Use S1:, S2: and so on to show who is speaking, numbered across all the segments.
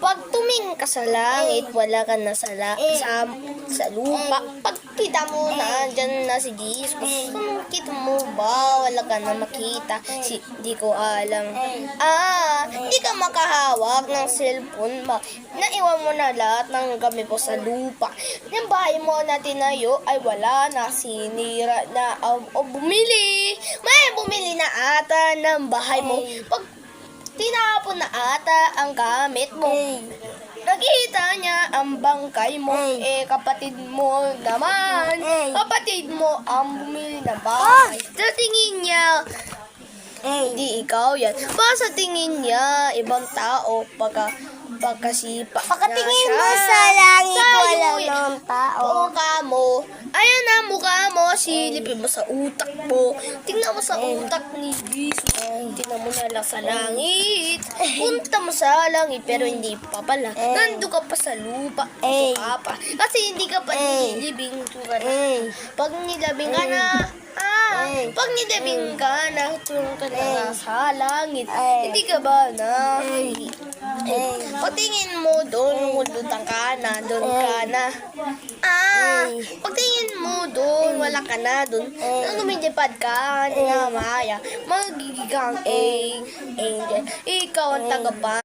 S1: Pag tumingin ka sa langit, wala ka na sa lupa. Pag kita mo na andyan na si Jesus, kita mo ba? Wala ka na makita. Di ko alam. Hindi ka makahawak ng cellphone ba? Naiwan mo na lahat ng gamit mo sa lupa. Yung bahay mo na tinayo ay wala na, sinira na, bumili. May bumili na ata ng bahay mo. Pag tinapon na ata ang gamit mo, nakita niya ang bangkay mo. Kapatid mo naman, kapatid mo ang bumili na bahay. Sa tingin niya, hindi ikaw yan. Sa tingin niya, ibang tao, pagkasipa
S2: Pagkatingin mo sa langit, wala ng tao.
S1: Mukha mo. Ayan na, mukha mo. Silipin mo sa utak mo. Tingnan mo sa utak ni Jesus. Tingnan mo na lang sa langit. Punta mo sa langit, pero hindi pa pala. Nandun ka pa sa lupa. Ka pa. Kasi hindi ka pa nilibing ka na. Pag nilabing ka na, pag nilabing ka na, tulong ka na sa langit. Hindi ka ba na? Pagtingin mo doon, lutang ka na, doon ka na. Pagtingin mo doon, wala ka na doon. Nang lumilipad ka na maya, magiging kang angel. Ikaw ang tagapan.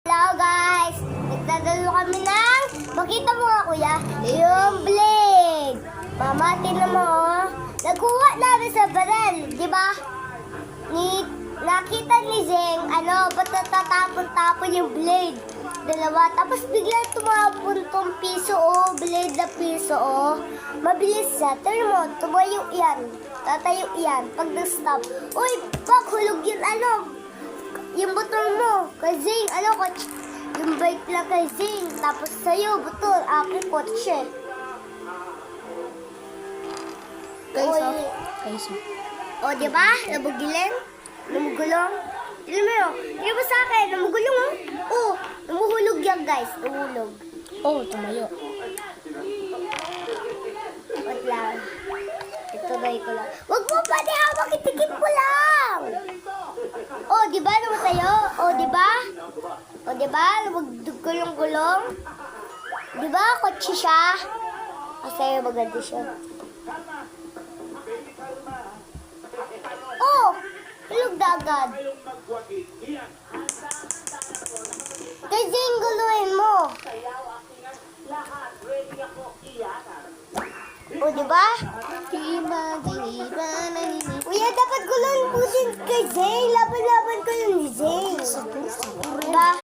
S2: Hello guys! Nagdadalo kami ng, makita mo nga kuya, yung blade. Mama, tinan mo oh. Nakuha namin sa barel, di ba? Nakita ni Zeng, ba't natatapon-tapon yung blade? Dalawa. Tapos bigla tumapon tong piso, blade na piso, Mabilis siya. Tignan mo, tumayo yan. Tatayo yan. Pag na-stop. Uy, bak, hulog yun, yung butol mo. Kay Zeng, coach? Yung bike lang kay Zeng. Tapos sa'yo, butol. Aking kotse.
S1: Kaysa.
S2: Diba? Nabugilin? Namugulong? Tignan mo yun. Tignan mo sa akin. Namugulong, namuhulog yan, guys. Nahulog.
S1: Tumayo.
S2: Wait lang. Ito na ko lang. Huwag mo pa di hawak. Itikip ko lang. Diba? Namatayo? Diba? Diba? Namugulong-gulong? Diba? Kotse siya. Sa'yo maganda siya. Hulog dagad. Kasi yung guluhin mo. Diba? Kuya, dapat guluhin po din kay Zay. Laban-laban ko yung ni Zay.